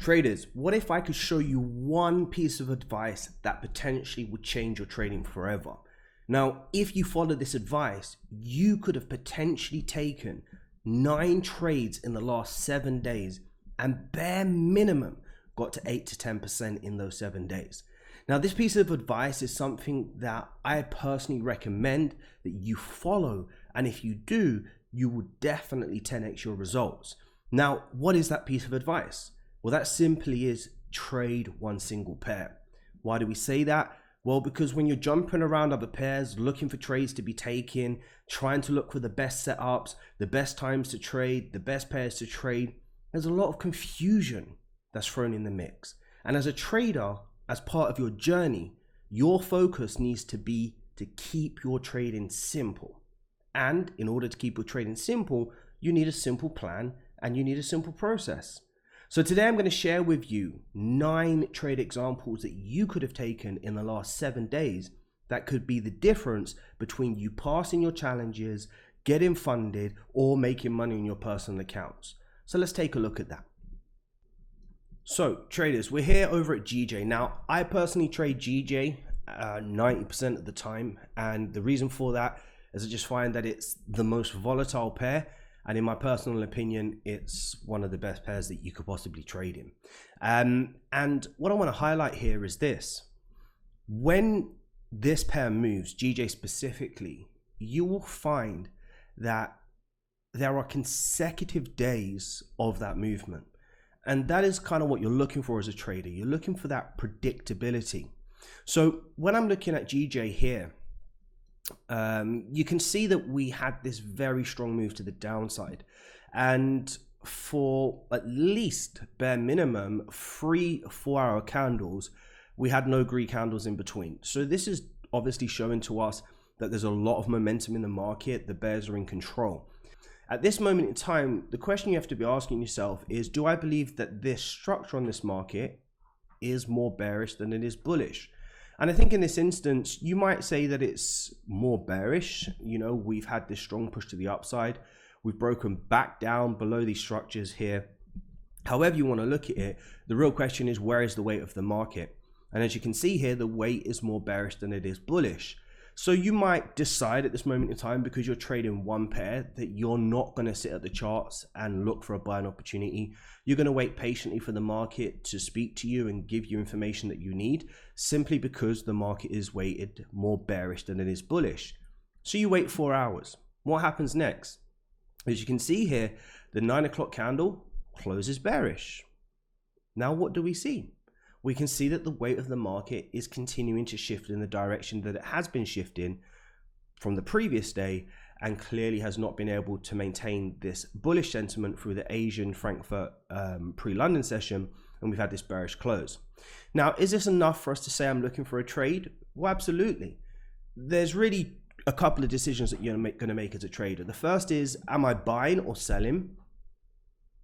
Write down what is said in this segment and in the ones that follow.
Traders, what if I could show you one piece of advice that potentially would change your trading forever? Now, if you follow this advice, you could have potentially taken 9 trades in the last 7 days and bare minimum got to 8 to 10% in those 7 days. Now, this piece of advice is something that I personally recommend that you follow. And if you do, you will definitely 10x your results. Now, what is that piece of advice? Well, that simply is trade one single pair. Why do we say that? Well, because when you're jumping around other pairs, looking for trades to be taken, trying to look for the best setups, the best times to trade, the best pairs to trade, there's a lot of confusion that's thrown in the mix. And as a trader, as part of your journey, your focus needs to be to keep your trading simple. And in order to keep your trading simple, you need a simple plan and you need a simple process. So today I'm going to share with you 9 trade examples that you could have taken in the last 7 days that could be the difference between you passing your challenges, getting funded, or making money in your personal accounts. So let's take a look at that. So traders, we're here over at GJ. Now, I personally trade GJ 90% of the time. And the reason for that is I just find that it's the most volatile pair. And in my personal opinion, it's one of the best pairs that you could possibly trade in. And what I want to highlight here is this. When this pair moves, GJ specifically, you will find that there are consecutive days of that movement. And that is kind of what you're looking for as a trader. You're looking for that predictability. So when I'm looking at GJ here, you can see that we had this very strong move to the downside, and for at least bare minimum 3 4-hour candles, we had no green candles in between. So this is obviously showing to us that there's a lot of momentum in the market. The bears are in control. At this moment in time, the question you have to be asking yourself is, do I believe that this structure on this market is more bearish than it is bullish? And I think in this instance, you might say that it's more bearish. You know, we've had this strong push to the upside. We've broken back down below these structures here. However you want to look at it, the real question is, where is the weight of the market? And as you can see here, the weight is more bearish than it is bullish. So you might decide at this moment in time, because you're trading one pair, that you're not going to sit at the charts and look for a buying opportunity. You're going to wait patiently for the market to speak to you and give you information that you need, simply because the market is weighted more bearish than it is bullish. So you wait 4 hours. What happens next? As you can see here, the 9 o'clock candle closes bearish. Now what do we see? We can see that the weight of the market is continuing to shift in the direction that it has been shifting from the previous day, and clearly has not been able to maintain this bullish sentiment through the Asian Frankfurt pre-London session, and we've had this bearish close. Now, is this enough for us to say I'm looking for a trade? Well, absolutely. There's really a couple of decisions that you're going to make as a trader. The first is, am I buying or selling?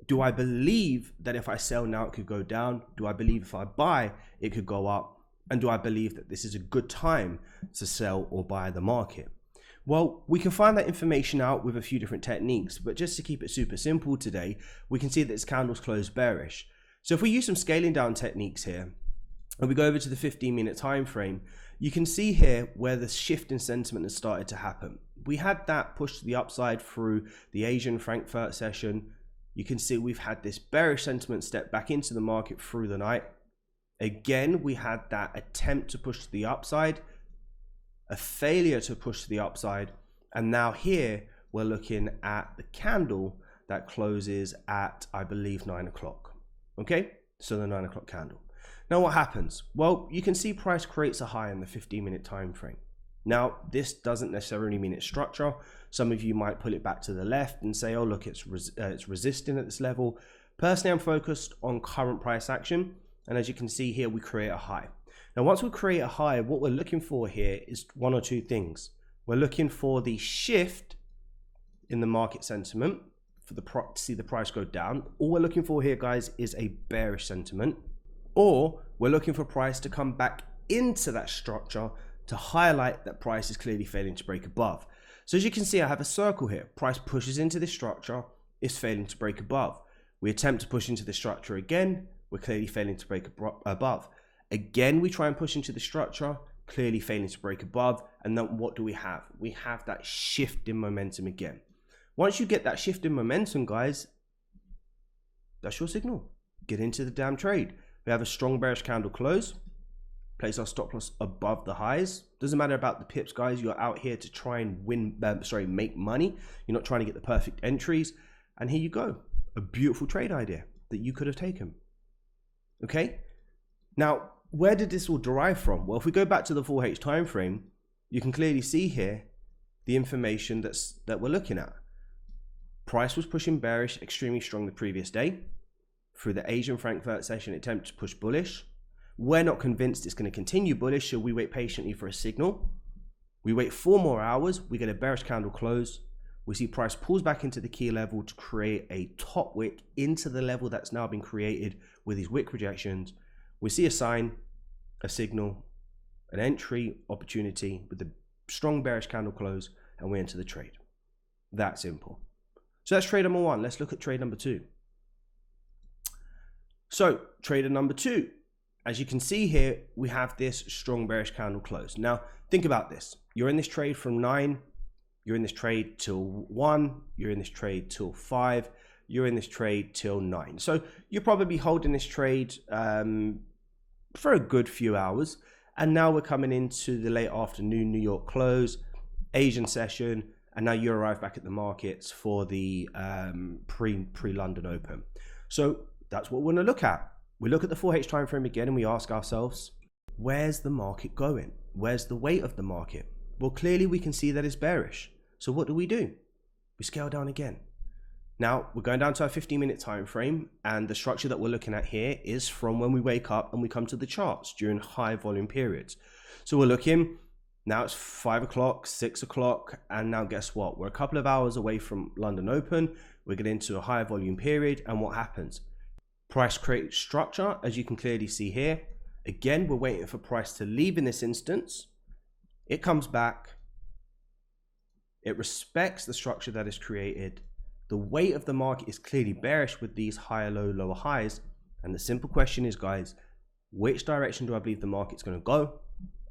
Do I believe that if I sell now, it could go down? Do I believe if I buy, it could go up? And do I believe that this is a good time to sell or buy the market? Well, we can find that information out with a few different techniques, but just to keep it super simple today, we can see that this candle's closed bearish. So if we use some scaling down techniques here, and we go over to the 15-minute time frame, you can see here where the shift in sentiment has started to happen. We had that push to the upside through the Asian Frankfurt session. You can see we've had this bearish sentiment step back into the market through the night. Again, we had that attempt to push to the upside, a failure to push to the upside, and now here we're looking at the candle that closes at, I believe, 9 o'clock. Okay, so the 9 o'clock candle. Now what happens? Well, you can see price creates a high in the 15-minute time frame. Now, this doesn't necessarily mean it's structure. Some of you might pull it back to the left and say, oh, look, it's resisting at this level. Personally, I'm focused on current price action. And as you can see here, we create a high. Now, once we create a high, what we're looking for here is one or two things. We're looking for the shift in the market sentiment for to see the price go down. All we're looking for here, guys, is a bearish sentiment. Or we're looking for price to come back into that structure to highlight that price is clearly failing to break above. So as you can see, I have a circle here. Price pushes into this structure, is failing to break above. We attempt to push into the structure again. we're clearly failing to break above. Again, we try and push into the structure, clearly failing to break above. And then what do we have? We have that shift in momentum again. Once you get that shift in momentum, guys, that's your signal. Get into the damn trade. We have a strong bearish candle close. Place our stop loss above the highs. Doesn't matter about the pips, guys. You're out here to try and make money. You're not trying to get the perfect entries. And here you go. A beautiful trade idea that you could have taken. Okay. Now, where did this all derive from? Well, if we go back to the 4H time frame, you can clearly see here the information that we're looking at. Price was pushing bearish, extremely strong the previous day. Through the Asian Frankfurt session, it attempted to push bullish. We're not convinced it's going to continue bullish, so we wait patiently for a signal. We wait 4 more hours. We get a bearish candle close. We see price pulls back into the key level to create a top wick into the level that's now been created with these wick rejections. We see a sign, a signal, an entry opportunity with a strong bearish candle close, and we enter the trade. That simple. So that's trade number 1. Let's look at trade number 2. So trader number 2. As you can see here, we have this strong bearish candle close. Now, think about this. You're in this trade from 9. You're in this trade till 1. You're in this trade till 5. You're in this trade till 9. So you're probably holding this trade for a good few hours. And now we're coming into the late afternoon New York close, Asian session, and now you arrive back at the markets for the pre-London Open. So that's what we're going to look at. We look at the 4H time frame again and we ask ourselves, where's the market going? Where's the weight of the market? Well, clearly we can see that it's bearish. So what do? We scale down again. Now we're going down to our 15-minute time frame, and the structure that we're looking at here is from when we wake up and we come to the charts during high volume periods. So we're looking, now it's 5 o'clock, 6 o'clock, and now guess what? We're a couple of hours away from London Open. We're getting into a high volume period, and what happens? Price creates structure, as you can clearly see here. Again, we're waiting for price to leave in this instance. It comes back. It respects the structure that is created. The weight of the market is clearly bearish with these higher low, lower highs. And the simple question is, guys, which direction do I believe the market's going to go?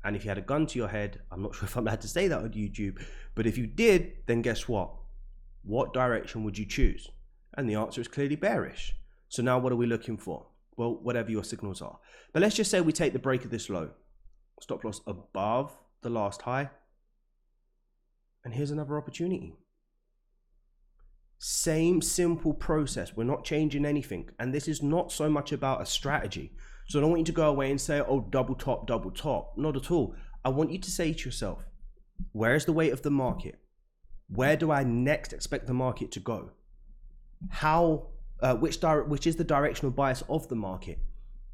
And if you had a gun to your head, I'm not sure if I'm allowed to say that on YouTube, but if you did, then guess what? What direction would you choose? And the answer is clearly bearish. So now what are we looking for? Well, whatever your signals are. But let's just say we take the break of this low. Stop loss above the last high. And here's another opportunity. Same simple process. We're not changing anything. And this is not so much about a strategy. So I don't want you to go away and say, oh, double top, double top. Not at all. I want you to say to yourself, where's the weight of the market? Where do I next expect the market to go? Which is the directional bias of the market?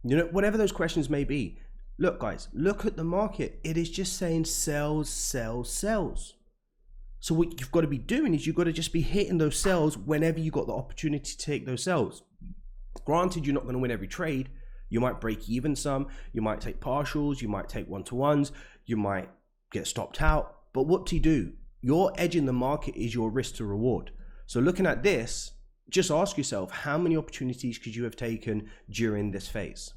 You know, whatever those questions may be. Look, guys, look at the market. It is just saying sells, sells, sells. So what you've got to be doing is you've got to just be hitting those sells whenever you got the opportunity to take those sells. Granted, you're not going to win every trade. You might break even some. You might take partials. You might take one-to-ones. You might get stopped out. But what to do? Your edge in the market is your risk to reward. So looking at this, just ask yourself, how many opportunities could you have taken during this phase?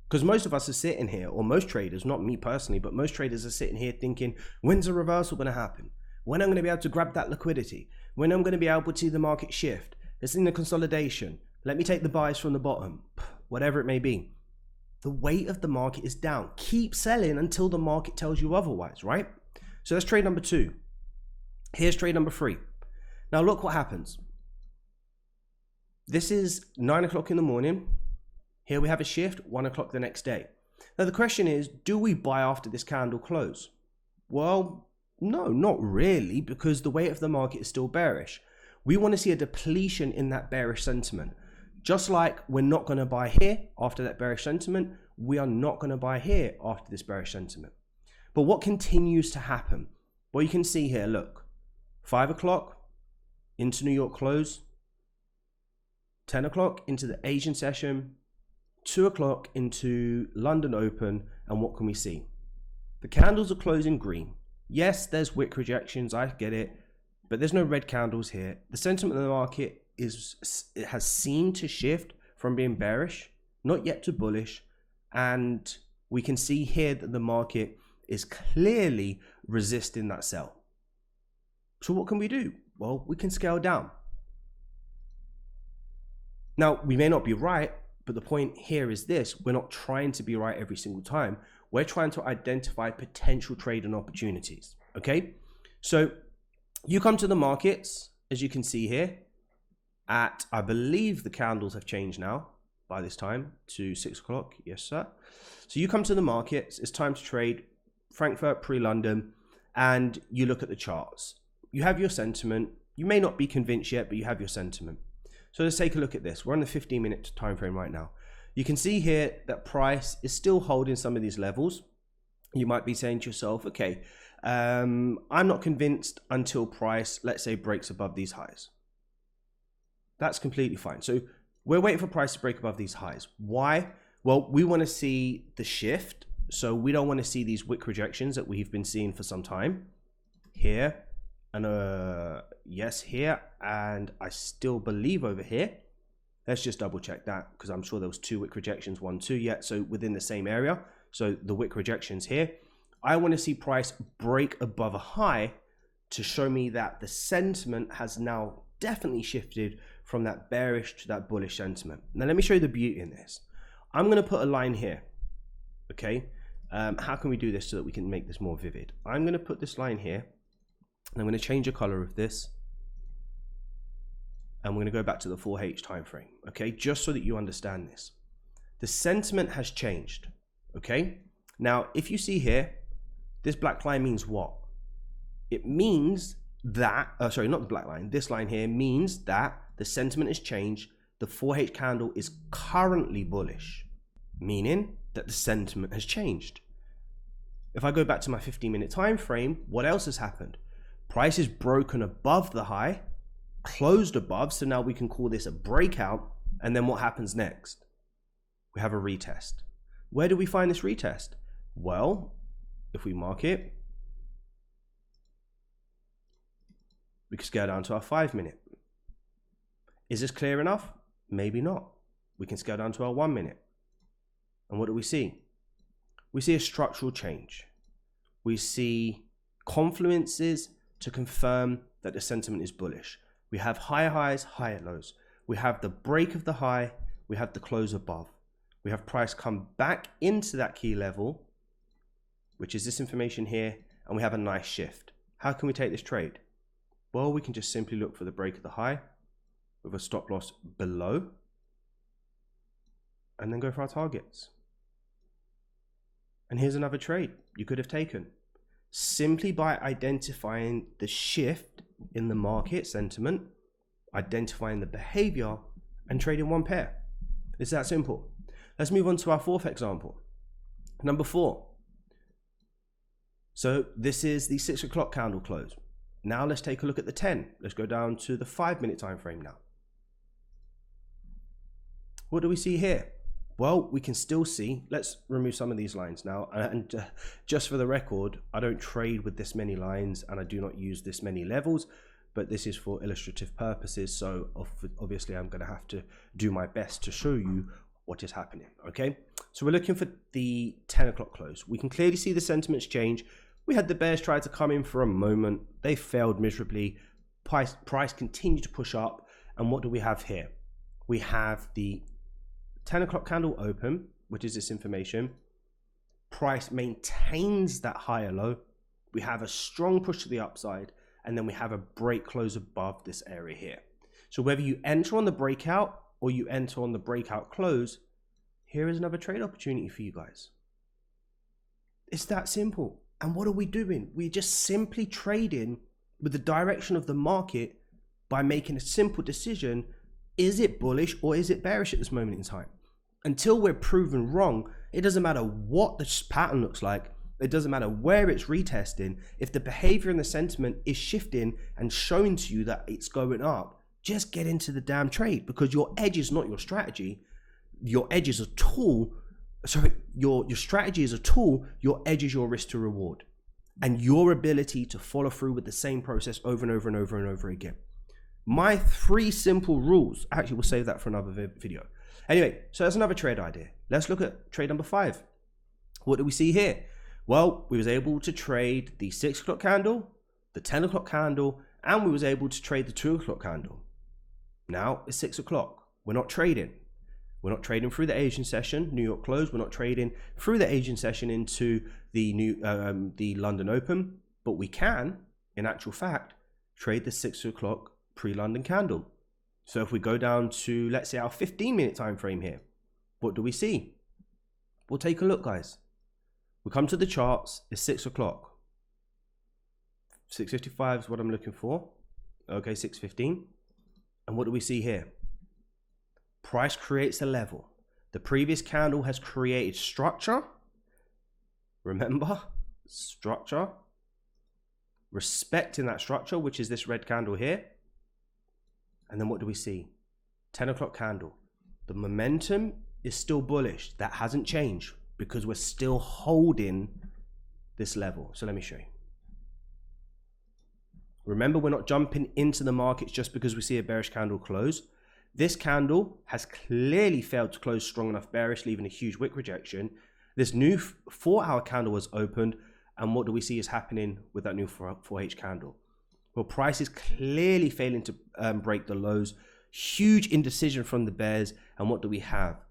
Because most of us are sitting here, or most traders, not me personally, but most traders are sitting here thinking, when's the reversal going to happen? When I'm going to be able to grab that liquidity? When I'm going to be able to see the market shift? It's in the consolidation. Let me take the buys from the bottom. Whatever it may be. The weight of the market is down. Keep selling until the market tells you otherwise, right? So that's trade number 2. Here's trade number 3. Now look what happens. This is 9 o'clock in the morning. Here we have a shift, 1 o'clock the next day. Now the question is, do we buy after this candle close? Well, no, not really, because the weight of the market is still bearish. We want to see a depletion in that bearish sentiment. Just like we're not going to buy here after that bearish sentiment, we are not going to buy here after this bearish sentiment. But what continues to happen? Well, you can see here, look, 5 o'clock into New York close, 10 o'clock into the Asian session, 2 o'clock into London Open, and what can we see? The candles are closing green. Yes, there's wick rejections, I get it, but there's no red candles here. The sentiment of the market has seemed to shift from being bearish not yet to bullish. And we can see here that the market is clearly resisting that sell. So what can we do? Well, we can scale down. Now, we may not be right, but the point here is this: we're not trying to be right every single time. We're trying to identify potential trading opportunities, okay? So you come to the markets, as you can see here, at, I believe the candles have changed now by this time to 6 o'clock. Yes, sir. So you come to the markets, it's time to trade Frankfurt pre-London, and you look at the charts. You have your sentiment. You may not be convinced yet, but you have your sentiment. So let's take a look at this. We're on the 15-minute time frame right now. You can see here that price is still holding some of these levels. You might be saying to yourself, okay, I'm not convinced until price, let's say, breaks above these highs. That's completely fine. So we're waiting for price to break above these highs. Why? Well, we want to see the shift. So we don't want to see these wick rejections that we've been seeing for some time. Here, and yes, here, and I still believe over here. Let's just double check that, because I'm sure there was 2 wick rejections, 1, 2 yet. So within the same area. So the wick rejections here. I want to see price break above a high to show me that the sentiment has now definitely shifted from that bearish to that bullish sentiment. Now let me show you the beauty in this. I'm going to put a line here. Okay. How can we do this so that we can make this more vivid? I'm going to put this line here, and I'm going to change the color of this. And we're going to go back to the 4H time frame, okay, just so that you understand this. The sentiment has changed, okay? Now, if you see here, this black line means what? It means that, sorry, not the black line, this line here means that the sentiment has changed. The 4H candle is currently bullish, meaning that the sentiment has changed. If I go back to my 15-minute time frame, what else has happened? Price is broken above the high, closed above, so now we can call this a breakout. And then what happens next? We have a retest. Where do we find this retest? Well, if we mark it, we can scale down to our 5-minute. Is this clear enough? Maybe not. We can scale down to our 1-minute. And what do we see? We see a structural change. We see confluences to confirm that the sentiment is bullish. We have higher highs, higher lows. We have the break of the high. We have the close above. We have price come back into that key level, which is this information here, and we have a nice shift. How can we take this trade? Well, we can just simply look for the break of the high with a stop loss below, and then go for our targets. And here's another trade you could have taken simply by identifying the shift in the market sentiment, identifying the behavior, and trading one pair. It's that simple. Let's move on to our 4th example. Number 4. So this is the 6 o'clock candle close. Now let's take a look at the 10. Let's go down to the 5-minute time frame now. What do we see here? Well, we can still see, let's remove some of these lines now. And just for the record, I don't trade with this many lines and I do not use this many levels, but this is for illustrative purposes. So obviously I'm going to have to do my best to show you what is happening. Okay. So we're looking for the 10 o'clock close. We can clearly see the sentiments change. We had the bears try to come in for a moment. They failed miserably. Price continued to push up. And what do we have here? We have the 10 o'clock candle open, which is this information. Price maintains that higher low. We have a strong push to the upside, and then we have a break close above this area here. So whether you enter on the breakout or you enter on the breakout close, here is another trade opportunity for you guys. It's that simple. And what are we doing? We're just simply trading with the direction of the market by making a simple decision. Is it bullish or is it bearish at this moment in time? Until we're proven wrong, it doesn't matter what the pattern looks like. It doesn't matter where it's retesting. If the behavior and the sentiment is shifting and showing to you that it's going up, just get into the damn trade, because your edge is not your strategy. Your edge is a tool. Sorry, your strategy is a tool. Your edge is your risk to reward, and your ability to follow through with the same process over and over and over and over again. My 3 simple rules, actually we'll save that for another video. Anyway, so that's another trade idea. Let's look at trade number 5. What do we see here? Well, we was able to trade the 6 o'clock candle, the 10 o'clock candle, and we was able to trade the 2 o'clock candle. Now it's 6 o'clock. We're not trading. We're not trading through the Asian session, New York close. We're not trading through the Asian session into the London Open, but we can, in actual fact, trade the 6 o'clock pre-London candle. So if we go down to, let's say, our 15-minute time frame here, what do we see? We'll take a look, guys. We come to the charts. It's 6 o'clock. 6:55 is what I'm looking for. Okay, 6:15. And what do we see here? Price creates a level. The previous candle has created structure. Remember, structure. Respecting that structure, which is this red candle here. And then what do we see? 10 o'clock candle. The momentum is still bullish. That hasn't changed because we're still holding this level. So let me show you. Remember, we're not jumping into the markets just because we see a bearish candle close. This candle has clearly failed to close strong enough bearish, leaving a huge wick rejection. This new 4-hour candle was opened, and what do we see is happening with that new 4H candle? Well, price is clearly failing to break the lows. Huge indecision from the bears, and what do we have?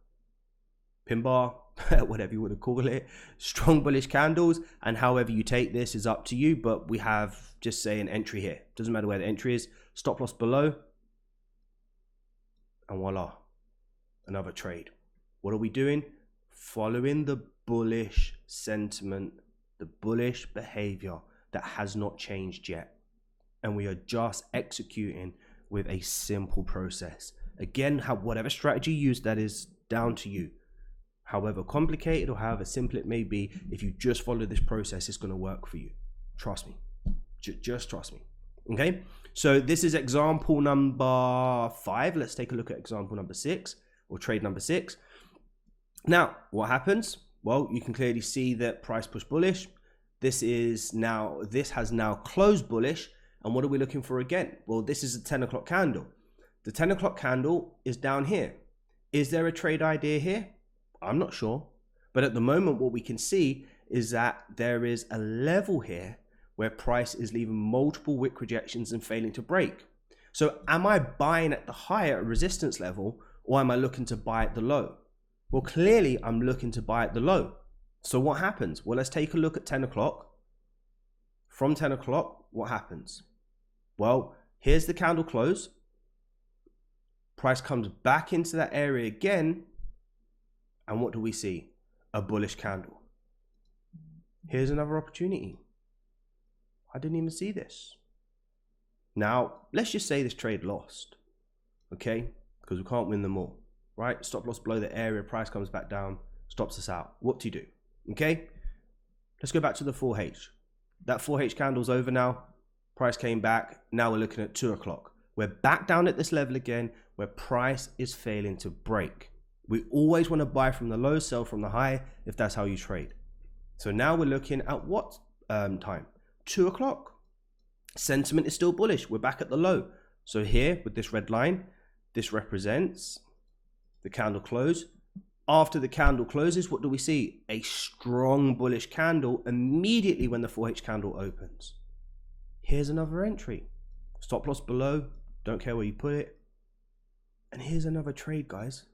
Pin bar, whatever you want to call it, strong bullish candles, and however you take this is up to you, but we have, just say, an entry here. Doesn't matter where the entry is. Stop loss below, and voila, another trade. What are we doing? Following the bullish sentiment, the bullish behavior that has not changed yet, and we are just executing with a simple process. Again, whatever strategy you use, that is down to you. However complicated or however simple it may be, if you just follow this process, it's going to work for you. Trust me. Just trust me. Okay, so this is example number 5. Let's take a look at example number 6, or trade number 6. Now, what happens? Well, you can clearly see that price push bullish. This has now closed bullish. And what are we looking for again? Well, this is a 10 o'clock candle. The 10 o'clock candle is down here. Is there a trade idea here? I'm not sure. But at the moment, what we can see is that there is a level here where price is leaving multiple wick rejections and failing to break. So am I buying at the high at a resistance level, or am I looking to buy at the low? Well, clearly I'm looking to buy at the low. So what happens? Well, let's take a look at 10 o'clock. From 10 o'clock, what happens? Well, here's the candle close. Price comes back into that area again. And what do we see? A bullish candle. Here's another opportunity. I didn't even see this. Now, let's just say this trade lost. Okay? Because we can't win them all. Right? Stop loss below the area. Price comes back down. Stops us out. What do you do? Okay? Let's go back to the 4H. That 4H candle's over now. Price came back. Now we're looking at 2 o'clock. We're back down at this level again where price is failing to break. We always want to buy from the low, sell from the high, if that's how you trade. So now we're looking at what time? 2 o'clock. Sentiment is still bullish. We're back at the low. So here with this red line, this represents the candle close. After the candle closes, what do we see? A strong bullish candle immediately when the 4H candle opens. Here's another entry. Stop loss below. Don't care where you put it. And here's another trade, guys.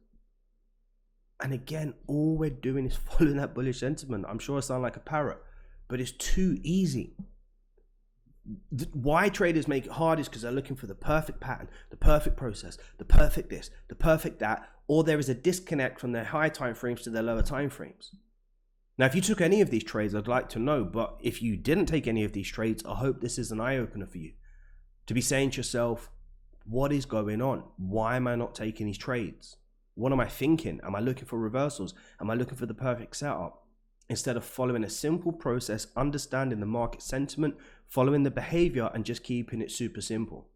And again, all we're doing is following that bullish sentiment. I'm sure I sound like a parrot, but it's too easy. Why traders make it hard is because they're looking for the perfect pattern, the perfect process, the perfect this, the perfect that, or there is a disconnect from their high time frames to their lower time frames. Now, if you took any of these trades, I'd like to know, but if you didn't take any of these trades, I hope this is an eye-opener for you. To be saying to yourself, what is going on? Why am I not taking these trades? What am I thinking? Am I looking for reversals? Am I looking for the perfect setup? Instead of following a simple process, understanding the market sentiment, following the behavior, and just keeping it super simple.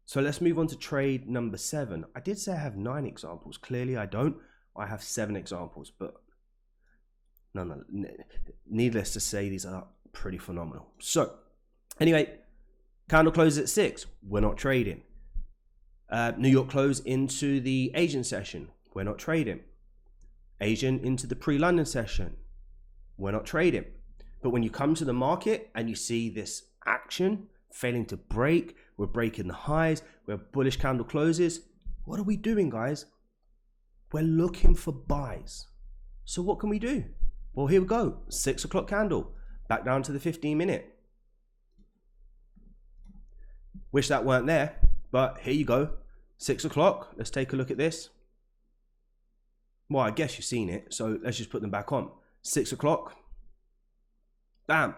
So let's move on to trade number 7. I did say I have 9 examples. Clearly I don't. I have 7 examples, but no, needless to say, these are pretty phenomenal. So anyway, candle closes at 6. We're not trading. New York close into the Asian session. we're not trading. Asian into the pre-London session, we're not trading. But when you come to the market and you see this action failing to break, we're breaking the highs, we're bullish candle closes, what are we doing, guys? We're looking for buys. So what can we do? Well, here we go. 6 o'clock candle, back down to the 15-minute. Wish that weren't there, but here you go. 6 o'clock. Let's take a look at this. Well, I guess you've seen it, so let's just put them back on. 6 o'clock. Bam.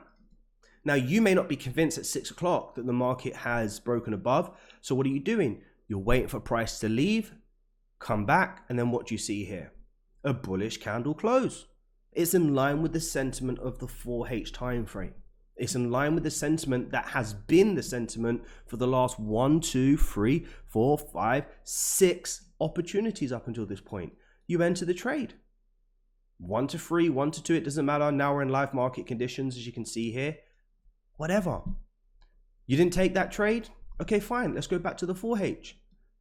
Now, you may not be convinced at 6 o'clock that the market has broken above. So what are you doing? You're waiting for price to leave, come back, and then what do you see here? A bullish candle close. It's in line with the sentiment of the 4H time frame. It's in line with the sentiment that has been the sentiment for the last 1, 2, 3, 4, 5, 6 opportunities up until this point. You enter the trade. 1 to 3, 1 to 2, it doesn't matter. Now we're in live market conditions, as you can see here. Whatever. You didn't take that trade? Okay, fine. Let's go back to the 4H.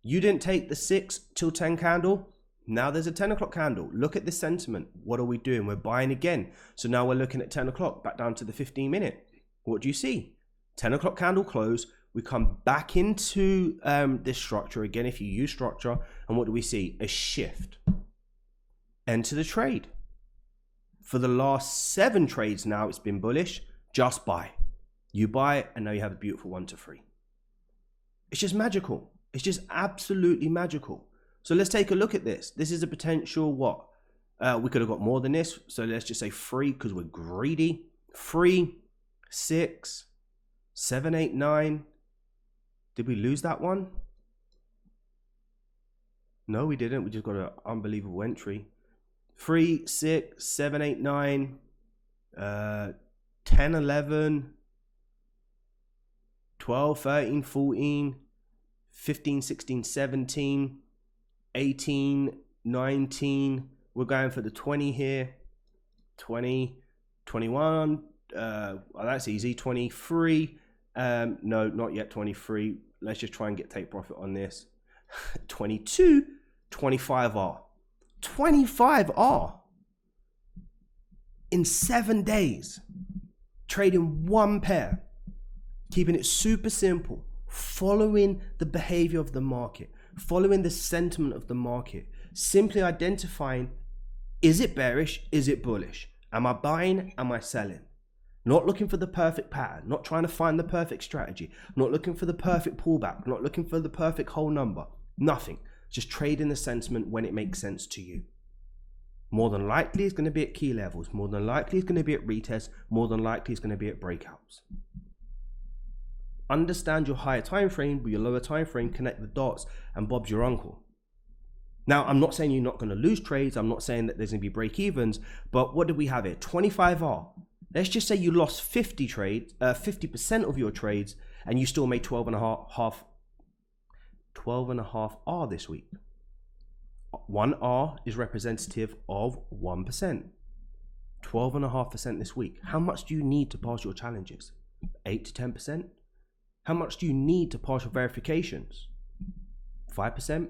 You didn't take the 6 till 10 candle. Now there's a 10 o'clock candle. Look at this sentiment. What are we doing? We're buying again. So now we're looking at 10 o'clock, back down to the 15-minute. What do you see? 10 o'clock candle close. We come back into this structure again, if you use structure. And what do we see? A shift. Enter the trade. For the last 7 trades now, it's been bullish. Just buy. You buy, and now you have a beautiful 1 to 3. It's just magical. It's just absolutely magical. So let's take a look at this. This is a potential what? We could have got more than this. So let's just say 3 because we're greedy. 3, 6, 7, 8, 9. Did we lose that one? No, we didn't. We just got an unbelievable entry. 3, 6, 7, 8, 9, 10, 11, 12, 13, 14, 15, 16, 17, 18, 19. We're going for the 20 here. 20, 21. Well, that's easy. 23. No, not yet 23. Let's just try and take profit on this. 22, 25R. 25R in 7 days, trading 1 pair, keeping it super simple, following the behavior of the market, following the sentiment of the market, simply identifying, is it bearish, is it bullish, am I buying, am I selling? Not looking for the perfect pattern, not trying to find the perfect strategy, not looking for the perfect pullback, not looking for the perfect whole number, nothing. Just trading the sentiment when it makes sense to you. More than likely it's going to be at key levels. More than likely it's going to be at retests. More than likely it's going to be at breakouts. Understand your higher time frame with your lower time frame, connect the dots, and Bob's your uncle. Now, I'm not saying you're not going to lose trades. I'm not saying that there's going to be break evens, but what did we have here? 25R. Let's just say you lost 50 trades, 50% of your trades, and you still made 12.5 R this week. 1 R is representative of 1%. 12.5% this week. How much do you need to pass your challenges? 8 to 10%? How much do you need to pass your verifications? 5%?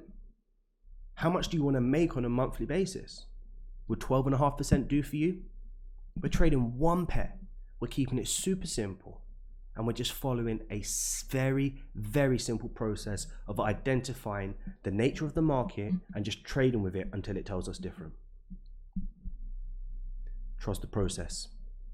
How much do you want to make on a monthly basis? Would 12.5% do for you? We're trading 1 pair. We're keeping it super simple. And we're just following a very, very simple process of identifying the nature of the market and just trading with it until it tells us different. Trust the process.